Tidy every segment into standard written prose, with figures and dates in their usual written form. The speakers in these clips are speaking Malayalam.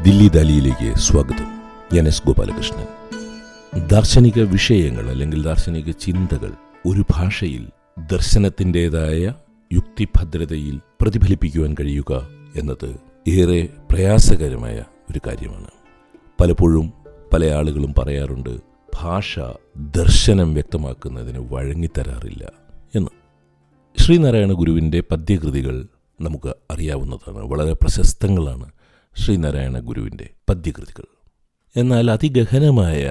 ദില്ലി ദാലിയിലേക്ക് സ്വാഗതം. ഞാൻ എസ് ഗോപാലകൃഷ്ണൻ. ദാർശനിക വിഷയങ്ങൾ അല്ലെങ്കിൽ ദാർശനിക ചിന്തകൾ ഒരു ഭാഷയിൽ ദർശനത്തിൻ്റെതായ യുക്തിഭദ്രതയിൽ പ്രതിഫലിപ്പിക്കുവാൻ കഴിയുക എന്നത് ഏറെ പ്രയാസകരമായ ഒരു കാര്യമാണ്. പലപ്പോഴും പല ആളുകളും പറയാറുണ്ട്, ഭാഷ ദർശനം വ്യക്തമാക്കുന്നതിന് വഴങ്ങിത്തരാറില്ല എന്ന്. ശ്രീനാരായണ ഗുരുവിൻ്റെ പദ്യകൃതികൾ നമുക്ക് അറിയാവുന്നതാണ്. വളരെ പ്രശസ്തങ്ങളാണ് ശ്രീനാരായണ ഗുരുവിൻ്റെ പദ്യകൃതികൾ. എന്നാൽ അതിഗഹനമായ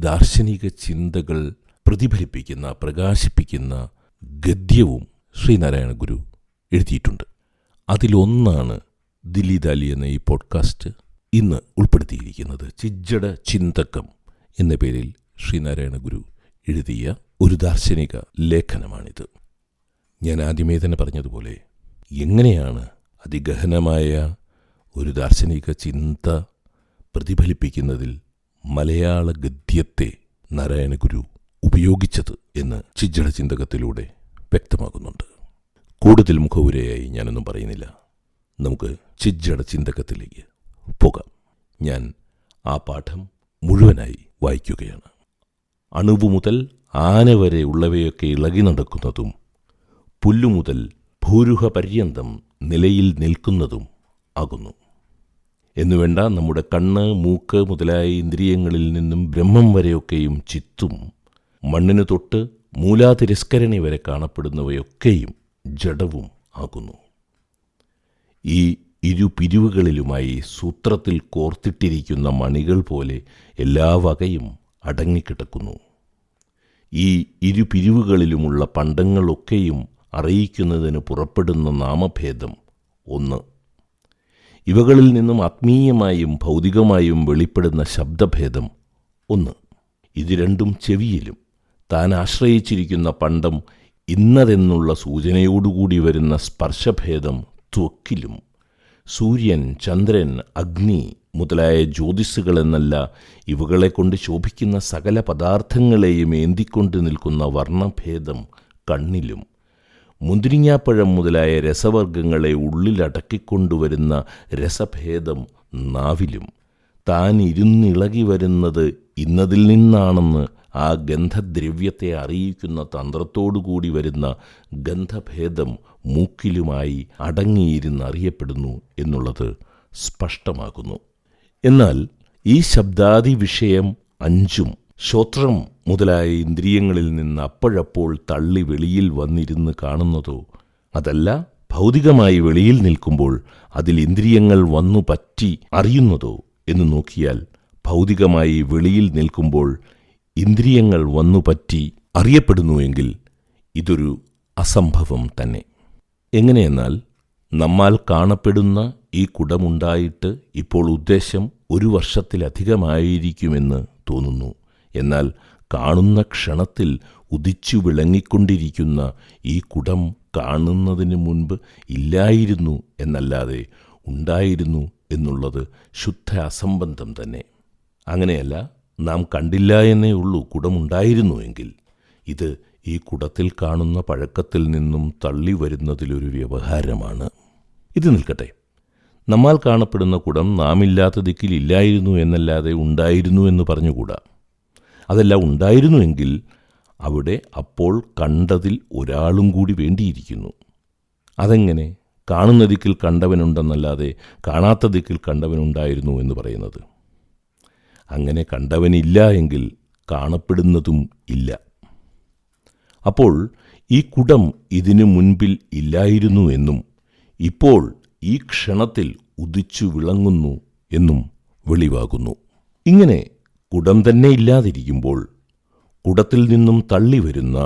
ദാർശനിക ചിന്തകൾ പ്രതിഫലിപ്പിക്കുന്ന, പ്രകാശിപ്പിക്കുന്ന ഗദ്യവും ശ്രീനാരായണ ഗുരു എഴുതിയിട്ടുണ്ട്. അതിലൊന്നാണ് ദില്ലി ദാലി എന്ന ഈ പോഡ്കാസ്റ്റ് ഇന്ന് ഉൾപ്പെടുത്തിയിരിക്കുന്നത്. ചിജ്ജട ചിന്തകം എന്ന പേരിൽ ശ്രീനാരായണ ഗുരു എഴുതിയ ഒരു ദാർശനിക ലേഖനമാണിത്. ഞാൻ ആദ്യമേ തന്നെ പറഞ്ഞതുപോലെ, എങ്ങനെയാണ് അതിഗഹനമായ ഒരു ദാർശനിക ചിന്ത പ്രതിഫലിപ്പിക്കുന്നതിൽ മലയാള ഗദ്യത്തെ നാരായണ ഗുരു ഉപയോഗിച്ചത് എന്ന് ചിജ്ജട ചിന്തകത്തിലൂടെ വ്യക്തമാകുന്നുണ്ട്. കൂടുതൽ മുഖവുരയായി ഞാനൊന്നും പറയുന്നില്ല. നമുക്ക് ചിജ്ജട ചിന്തകത്തിലേക്ക് പോകാം. ഞാൻ ആ പാഠം മുഴുവനായി വായിക്കുകയാണ്. അണുവു മുതൽ ആന വരെ ഉള്ളവയൊക്കെ ഇളകി നടക്കുന്നതും പുല്ലുമുതൽ ഭൂരുഹ പര്യന്തം നിലയിൽ നിൽക്കുന്നതും ആകുന്നു എന്നുവേണ്ട നമ്മുടെ കണ്ണ്, മൂക്ക് മുതലായ ഇന്ദ്രിയങ്ങളിൽ നിന്നും ബ്രഹ്മം വരെയൊക്കെയും ചിത്തും മണ്ണിന് തൊട്ട് മൂലാതിരസ്കരണി വരെ കാണപ്പെടുന്നവയൊക്കെയും ജഡവും ആകുന്നു. ഈ ഇരുപിരിവുകളിലുമായി സൂത്രത്തിൽ കോർത്തിട്ടിരിക്കുന്ന മണികൾ പോലെ എല്ലാ വകയും അടങ്ങിക്കിടക്കുന്നു. ഈ ഇരുപിരിവുകളിലുമുള്ള പണ്ടങ്ങളൊക്കെയും അറിയിക്കുന്നതിന് പുറപ്പെടുന്ന നാമഭേദം ഒന്ന്. ഇവകളിൽ നിന്നും ആത്മീയമായും ഭൗതികമായും വെളിപ്പെടുന്ന ശബ്ദഭേദം ഒന്ന്. ഇത് രണ്ടും ചെവിയിലും താൻ ആശ്രയിച്ചിരിക്കുന്ന പണ്ടം ഇന്നതെന്നുള്ള സൂചനയോടുകൂടി വരുന്ന സ്പർശഭേദം ത്വക്കിലും, സൂര്യൻ, ചന്ദ്രൻ, അഗ്നി മുതലായ ജ്യോതിസ്സുകളെന്നല്ല ഇവകളെക്കൊണ്ട് ശോഭിക്കുന്ന സകല പദാർത്ഥങ്ങളെയും ഏന്തിക്കൊണ്ട് നിൽക്കുന്ന വർണ്ണഭേദം കണ്ണിലും, മുന്തിരിങ്ങാപ്പഴം മുതലായ രസവർഗങ്ങളെ ഉള്ളിലടക്കിക്കൊണ്ടുവരുന്ന രസഭേദം നാവിലും, താൻ ഇരുന്നിളകി വരുന്നത് ഇന്നതിൽ നിന്നാണെന്ന് ആ ഗന്ധദ്രവ്യത്തെ അറിയിക്കുന്ന തന്ത്രത്തോടുകൂടി വരുന്ന ഗന്ധഭേദം മൂക്കിലുമായി അടങ്ങിയിരുന്നറിയപ്പെടുന്നു എന്നുള്ളത് സ്പഷ്ടമാകുന്നു. എന്നാൽ ഈ ശബ്ദാദി വിഷയം അഞ്ചും ശ്രോത്രം മുതലായ ഇന്ദ്രിയങ്ങളിൽ നിന്ന് അപ്പോഴപ്പോൾ തള്ളി വെളിയിൽ വന്നിരുന്ന് കാണുന്നതോ, അതല്ല ഭൗതികമായി വെളിയിൽ നിൽക്കുമ്പോൾ അതിൽ ഇന്ദ്രിയങ്ങൾ വന്നു പറ്റി അറിയുന്നതോ എന്ന് നോക്കിയാൽ, ഭൗതികമായി വെളിയിൽ നിൽക്കുമ്പോൾ ഇന്ദ്രിയങ്ങൾ വന്നു പറ്റി അറിയപ്പെടുന്നുവെങ്കിൽ ഇതൊരു അസംഭവം തന്നെ. എങ്ങനെയെന്നാൽ, നമ്മാൽ കാണപ്പെടുന്ന ഈ കുടമുണ്ടായിട്ട് ഇപ്പോൾ ഉദ്ദേശം 1 വർഷത്തിലധികമായിരിക്കുമെന്ന് തോന്നുന്നു. എന്നാൽ കാണുന്ന ക്ഷണത്തിൽ ഉദിച്ചു വിളങ്ങിക്കൊണ്ടിരിക്കുന്ന ഈ കുടം കാണുന്നതിന് മുൻപ് ഇല്ലായിരുന്നു എന്നല്ലാതെ ഉണ്ടായിരുന്നു എന്നുള്ളത് ശുദ്ധ അസംബന്ധം തന്നെ. അങ്ങനെയല്ല, നാം കണ്ടില്ല എന്നേ ഉള്ളൂ. കുടമുണ്ടായിരുന്നുവെങ്കിൽ ഇത് ഈ കുടത്തിൽ കാണുന്ന പഴക്കത്തിൽ നിന്നും തള്ളി വരുന്നതിലൊരു വ്യവഹാരമാണ്. ഇത് നിൽക്കട്ടെ. നമ്മാൽ കാണപ്പെടുന്ന കുടം നാമില്ലാത്ത ദിക്കിൽ ഇല്ലായിരുന്നു എന്നല്ലാതെ ഉണ്ടായിരുന്നു എന്ന് പറഞ്ഞുകൂടാ. അതല്ല, ഉണ്ടായിരുന്നുവെങ്കിൽ അവിടെ അപ്പോൾ കണ്ടതിൽ ഒരാളും കൂടി വേണ്ടിയിരിക്കുന്നു. അതെങ്ങനെ കാണുന്ന ദിക്കിൽ കണ്ടവനുണ്ടെന്നല്ലാതെ കാണാത്ത ദിക്കിൽ കണ്ടവനുണ്ടായിരുന്നു എന്ന് പറയുന്നത്? അങ്ങനെ കണ്ടവനില്ല എങ്കിൽ കാണപ്പെടുന്നതും ഇല്ല. അപ്പോൾ ഈ കുടം ഇതിനു മുൻപിൽ ഇല്ലായിരുന്നു എന്നും ഇപ്പോൾ ഈ ക്ഷണത്തിൽ ഉദിച്ചു വിളങ്ങുന്നു എന്നും വെളിവാകുന്നു. ഇങ്ങനെ കുടം തന്നെ ഇല്ലാതിരിക്കുമ്പോൾ കുടത്തിൽ നിന്നും തള്ളി വരുന്ന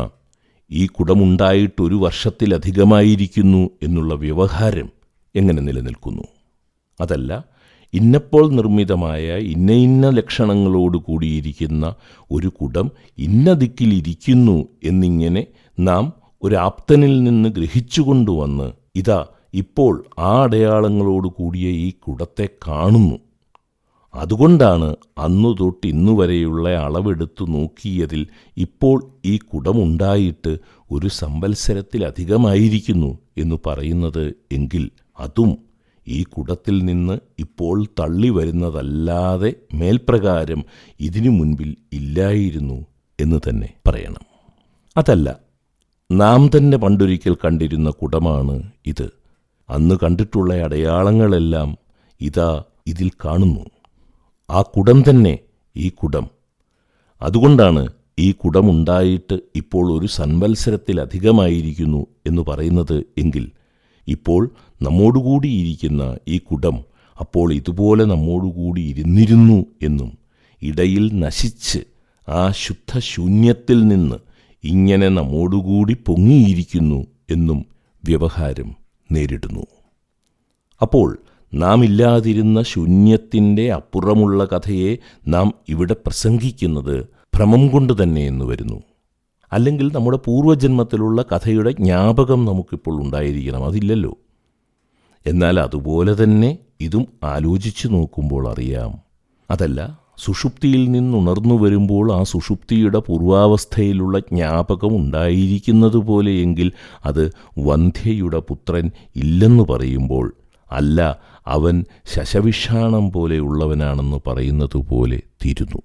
ഈ കുടമുണ്ടായിട്ട് 1 വർഷത്തിലധികമായിരിക്കുന്നു എന്നുള്ള വ്യവഹാരം എങ്ങനെ നിലനിൽക്കുന്നു? അതല്ല, ഇന്നപ്പോൾ നിർമ്മിതമായ ഇന്ന ലക്ഷണങ്ങളോട് കൂടിയിരിക്കുന്ന ഒരു കുടം ഇന്ന ദിക്കിലിരിക്കുന്നു എന്നിങ്ങനെ നാം ഒരാപ്തനിൽ നിന്ന് ഗ്രഹിച്ചുകൊണ്ടുവന്ന് ഇതാ ഇപ്പോൾ ആ അടയാളങ്ങളോട് കൂടിയ ഈ കുടത്തെ കാണുന്നു. അതുകൊണ്ടാണ് അന്നു തൊട്ട് ഇന്നുവരെയുള്ള അളവെടുത്തു നോക്കിയതിൽ ഇപ്പോൾ ഈ കുടമുണ്ടായിട്ട് 1 സംവത്സരത്തിലധികമായിരിക്കുന്നു എന്ന് പറയുന്നത് എങ്കിൽ അതും ഈ കുടത്തിൽ നിന്ന് ഇപ്പോൾ തള്ളി വരുന്നതല്ലാതെ മേൽപ്രകാരം ഇതിനു മുൻപിൽ ഇല്ലായിരുന്നു എന്ന് തന്നെ പറയണം. അതല്ല, നാം തന്നെ പണ്ടൊരിക്കൽ കണ്ടിരുന്ന കുടമാണ് ഇത്. അന്ന് കണ്ടിട്ടുള്ള അടയാളങ്ങളെല്ലാം ഇതാ ഇതിൽ കാണുന്നു. ആ കുടം തന്നെ ഈ കുടം. അതുകൊണ്ടാണ് ഈ കുടമുണ്ടായിട്ട് ഇപ്പോൾ ഒരു സംവത്സരത്തിലധികമായിരിക്കുന്നു എന്ന് പറയുന്നത് എങ്കിൽ, ഇപ്പോൾ നമ്മോടുകൂടിയിരിക്കുന്ന ഈ കുടം അപ്പോൾ ഇതുപോലെ നമ്മോടുകൂടി ഇരുന്നിരുന്നു എന്നും ഇടയിൽ നശിച്ച് ആ ശുദ്ധശൂന്യത്തിൽ നിന്ന് ഇങ്ങനെ നമ്മോടുകൂടി പൊങ്ങിയിരിക്കുന്നു എന്നും വ്യവഹാരം നേരിടുന്നു. അപ്പോൾ നാം ഇല്ലാതിരുന്ന ശൂന്യത്തിൻ്റെ അപ്പുറമുള്ള കഥയെ നാം ഇവിടെ പ്രസംഗിക്കുന്നത് ഭ്രമം കൊണ്ട് തന്നെ എന്ന് വരുന്നു. അല്ലെങ്കിൽ നമ്മുടെ പൂർവ്വജന്മത്തിലുള്ള കഥയുടെ ജ്ഞാപകം നമുക്കിപ്പോൾ ഉണ്ടായിരിക്കണം, അതില്ലല്ലോ. എന്നാൽ അതുപോലെ തന്നെ ഇതും ആലോചിച്ചു നോക്കുമ്പോൾ അറിയാം. അതല്ല, സുഷുപ്തിയിൽ നിന്നുണർന്നു വരുമ്പോൾ ആ സുഷുപ്തിയുടെ പൂർവാവസ്ഥയിലുള്ള ജ്ഞാപകം ഉണ്ടായിരിക്കുന്നതുപോലെയെങ്കിൽ അത് വന്ധ്യയുടെ പുത്രൻ ഇല്ലെന്ന് പറയുമ്പോൾ, അല്ല അവൻ ശശവിഷാണം പോലെയുള്ളവനാണെന്ന് പറയുന്നതുപോലെ തീരുന്നു.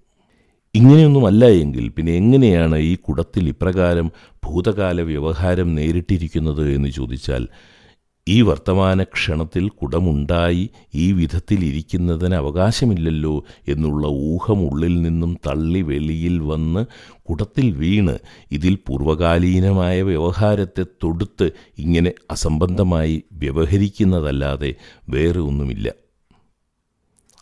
ഇങ്ങനെയൊന്നുമല്ല എങ്കിൽ പിന്നെ എങ്ങനെയാണ് ഈ കുടത്തിൽ ഇപ്രകാരം ഭൂതകാല വ്യവഹാരം നേരിട്ടിരിക്കുന്നത് എന്ന് ചോദിച്ചാൽ, ഈ വർത്തമാന ക്ഷണത്തിൽ കുടമുണ്ടായി ഈ വിധത്തിലിരിക്കുന്നതിന് അവകാശമില്ലല്ലോ എന്നുള്ള ഊഹം ഉള്ളിൽ നിന്നും തള്ളി വെളിയിൽ വന്ന് കുടത്തിൽ വീണ് ഇതിൽ പൂർവകാലീനമായ വ്യവഹാരത്തെ തൊടുത്ത് ഇങ്ങനെ അസംബന്ധമായി വ്യവഹരിക്കുന്നതല്ലാതെ വേറെ ഒന്നുമില്ല.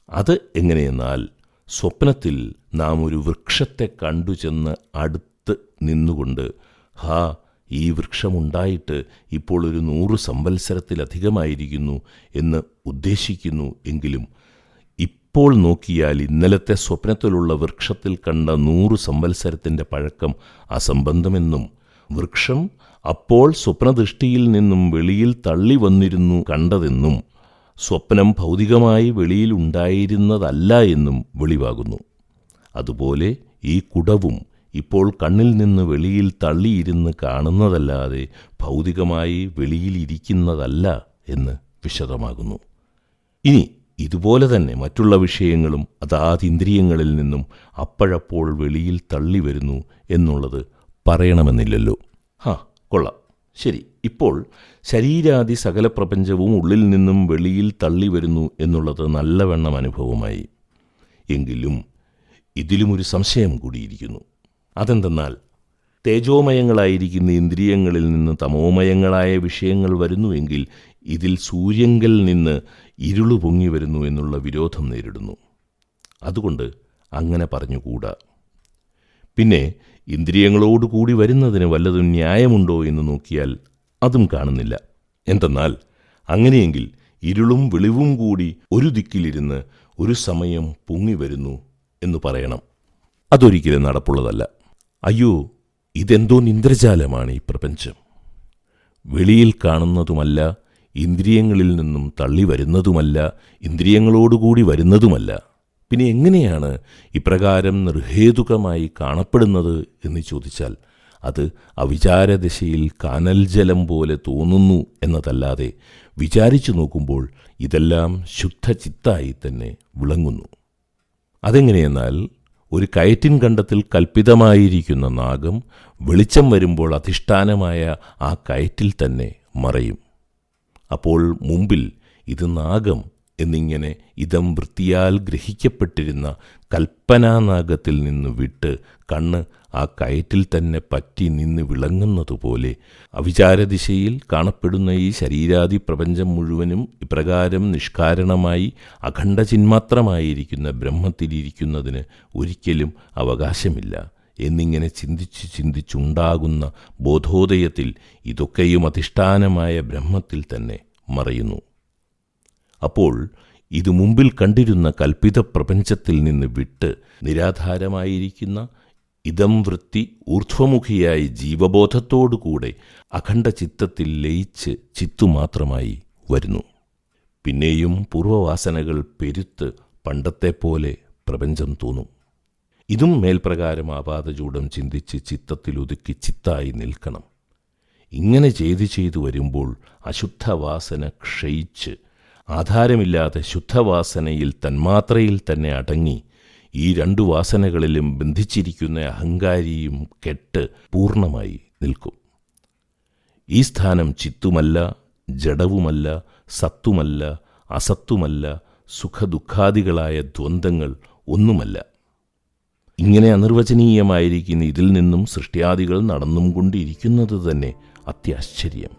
അത് എങ്ങനെയെന്നാൽ, സ്വപ്നത്തിൽ നാം ഒരു വൃക്ഷത്തെ കണ്ടു ചെന്ന് അടുത്ത് നിന്നുകൊണ്ട്, ഹാ, ഈ വൃക്ഷമുണ്ടായിട്ട് ഇപ്പോൾ ഒരു 100 സംവത്സരത്തിലധികമായിരിക്കുന്നു എന്ന് ഉദ്ദേശിക്കുന്നു എങ്കിലും, ഇപ്പോൾ നോക്കിയാൽ ഇന്നലത്തെ സ്വപ്നത്തിലുള്ള വൃക്ഷത്തിൽ കണ്ട 100 സംവത്സരത്തിൻ്റെ പഴക്കം അസംബന്ധമെന്നും, വൃക്ഷം അപ്പോൾ സ്വപ്നദൃഷ്ടിയിൽ നിന്നും വെളിയിൽ തള്ളി വന്നിരുന്നു കണ്ടതെന്നും, സ്വപ്നം ഭൗതികമായി വെളിയിലുണ്ടായിരുന്നതല്ല എന്നും വെളിവാകുന്നു. അതുപോലെ ഈ കുടവും ഇപ്പോൾ കണ്ണിൽ നിന്ന് വെളിയിൽ തള്ളിയിരുന്ന് കാണുന്നതല്ലാതെ ഭൗതികമായി വെളിയിലിരിക്കുന്നതല്ല എന്ന് വിശദമാകുന്നു. ഇനി ഇതുപോലെ തന്നെ മറ്റുള്ള വിഷയങ്ങളും അതാതിന്ദ്രിയങ്ങളിൽ നിന്നും അപ്പോഴപ്പോൾ വെളിയിൽ തള്ളി വരുന്നു എന്നുള്ളത് പറയണമെന്നില്ലല്ലോ. കൊള്ളാം, ശരി. ഇപ്പോൾ ശരീരാദി സകല പ്രപഞ്ചവും ഉള്ളിൽ നിന്നും വെളിയിൽ തള്ളി വരുന്നു എന്നുള്ളത് നല്ലവണ്ണം അനുഭവമായി. എങ്കിലും ഇതിലുമൊരു സംശയം കൂടിയിരിക്കുന്നു. അതെന്തെന്നാൽ, തേജോമയങ്ങളായിരിക്കുന്ന ഇന്ദ്രിയങ്ങളിൽ നിന്ന് തമോമയങ്ങളായ വിഷയങ്ങൾ വരുന്നുവെങ്കിൽ ഇതിൽ സൂര്യങ്കൽ നിന്ന് ഇരുളു പൊങ്ങി വരുന്നു എന്നുള്ള വിരോധം നേരിടുന്നു. അതുകൊണ്ട് അങ്ങനെ പറഞ്ഞുകൂടാ. പിന്നെ ഇന്ദ്രിയങ്ങളോടുകൂടി വരുന്നതിന് വല്ലതും ന്യായമുണ്ടോ എന്ന് നോക്കിയാൽ അതും കാണുന്നില്ല. എന്തെന്നാൽ, അങ്ങനെയെങ്കിൽ ഇരുളും വെളിവും കൂടി ഒരു ദിക്കിലിരുന്ന് ഒരു സമയം പൊങ്ങി വരുന്നു എന്ന് പറയണം. അതൊരിക്കലും നടപ്പുള്ളതല്ല. അയ്യോ, ഇതെന്തോ ഇന്ദ്രജാലമാണ് ഈ പ്രപഞ്ചം. വെളിയിൽ കാണുന്നതുമല്ല, ഇന്ദ്രിയങ്ങളിൽ നിന്നും തള്ളി വരുന്നതുമല്ല, ഇന്ദ്രിയങ്ങളോടുകൂടി വരുന്നതുമല്ല. പിന്നെ എങ്ങനെയാണ് ഇപ്രകാരം നിർഹേതുകമായി കാണപ്പെടുന്നത് എന്ന് ചോദിച്ചാൽ, അത് അവിചാരദിശയിൽ കാനൽ ജലം പോലെ തോന്നുന്നു എന്നതല്ലാതെ വിചാരിച്ചു നോക്കുമ്പോൾ ഇതെല്ലാം ശുദ്ധചിത്തായി തന്നെ വിളങ്ങുന്നു. അതെങ്ങനെയെന്നാൽ, ഒരു കയറ്റിൻ കണ്ടത്തിൽ കൽപ്പിതമായിരിക്കുന്ന നാഗം വെളിച്ചം വരുമ്പോൾ അധിഷ്ഠാനമായ ആ കയറ്റിൽ തന്നെ മറയും. അപ്പോൾ മുമ്പിൽ ഇത് നാഗം എന്നിങ്ങനെ ഇതം വൃത്തിയാൽ ഗ്രഹിക്കപ്പെട്ടിരുന്ന കൽപ്പനാനാഗത്തിൽ നിന്ന് വിട്ട് കണ്ണ് ആ കയറ്റിൽ തന്നെ പറ്റി നിന്ന് വിളങ്ങുന്നതുപോലെ അവിചാരദിശയിൽ കാണപ്പെടുന്ന ഈ ശരീരാദി പ്രപഞ്ചം മുഴുവനും ഇപ്രകാരം നിഷ്കാരണമായി അഖണ്ഡചിന്മാത്രമായിരിക്കുന്ന ബ്രഹ്മത്തിലിരിക്കുന്നതിന് ഒരിക്കലും അവകാശമില്ല എന്നിങ്ങനെ ചിന്തിച്ചുണ്ടാകുന്ന ബോധോദയത്തിൽ ഇതൊക്കെയും അധിഷ്ഠാനമായ ബ്രഹ്മത്തിൽ തന്നെ മറയുന്നു. അപ്പോൾ ഇത് മുമ്പിൽ കണ്ടിരുന്ന കൽപ്പിത പ്രപഞ്ചത്തിൽ നിന്ന് വിട്ട് നിരാധാരമായിരിക്കുന്ന ഇതം വൃത്തി ഊർധ്വമുഖിയായി ജീവബോധത്തോടുകൂടെ അഖണ്ഡ ചിത്തത്തിൽ ലയിച്ച് ചിത്തുമാത്രമായി വരുന്നു. പിന്നെയും പൂർവവാസനകൾ പെരുത്ത് പണ്ടത്തെപ്പോലെ പ്രപഞ്ചം തോന്നും. ഇതും മേൽപ്രകാരം ആപാദചൂടം ചിന്തിച്ച് ചിത്തത്തിലൊതുക്കി ചിത്തായി നിൽക്കണം. ഇങ്ങനെ ചെയ്തു വരുമ്പോൾ അശുദ്ധവാസന ക്ഷയിച്ച് ആധാരമില്ലാതെ ശുദ്ധവാസനയിൽ തന്മാത്രയിൽ തന്നെ അടങ്ങി ഈ 2 വാസനകളിലും ബന്ധിച്ചിരിക്കുന്ന അഹങ്കാരിയും കെട്ട് പൂർണ്ണമായി നിൽക്കും. ഈ സ്ഥാനം ചിത്തുമല്ല, ജഡവുമല്ല, സത്തുമല്ല, അസത്തുമല്ല, സുഖദുഃഖാദികളായ ദ്വന്ദ്ങ്ങൾ ഒന്നുമല്ല. ഇങ്ങനെ അനിർവചനീയമായിരിക്കുന്ന ഇതിൽ നിന്നും സൃഷ്ടിയാദികൾ നടന്നും കൊണ്ടിരിക്കുന്നത് തന്നെ അത്യാശ്ചര്യം.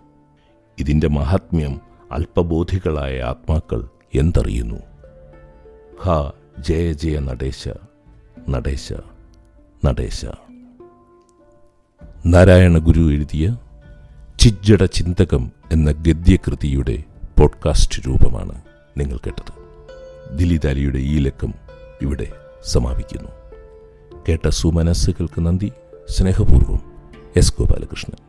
ഇതിൻ്റെ മഹാത്മ്യം അല്പബോധികളായ ആത്മാക്കൾ എന്തറിയുന്നു? ഹാ ജയ ജയ നടേശ, നടേശ, നടേശ. നാരായണ ഗുരു എഴുതിയ ചിജ്ജട ചിന്തകം എന്ന ഗദ്യകൃതിയുടെ പോഡ്കാസ്റ്റ് രൂപമാണ് നിങ്ങൾ കേട്ടത്. ദിലിദാലിയുടെ ഈ ലക്കം ഇവിടെ സമാപിക്കുന്നു. കേട്ട സുമനസ്സുകൾക്ക് നന്ദി. സ്നേഹപൂർവ്വം, എസ് ഗോപാലകൃഷ്ണൻ.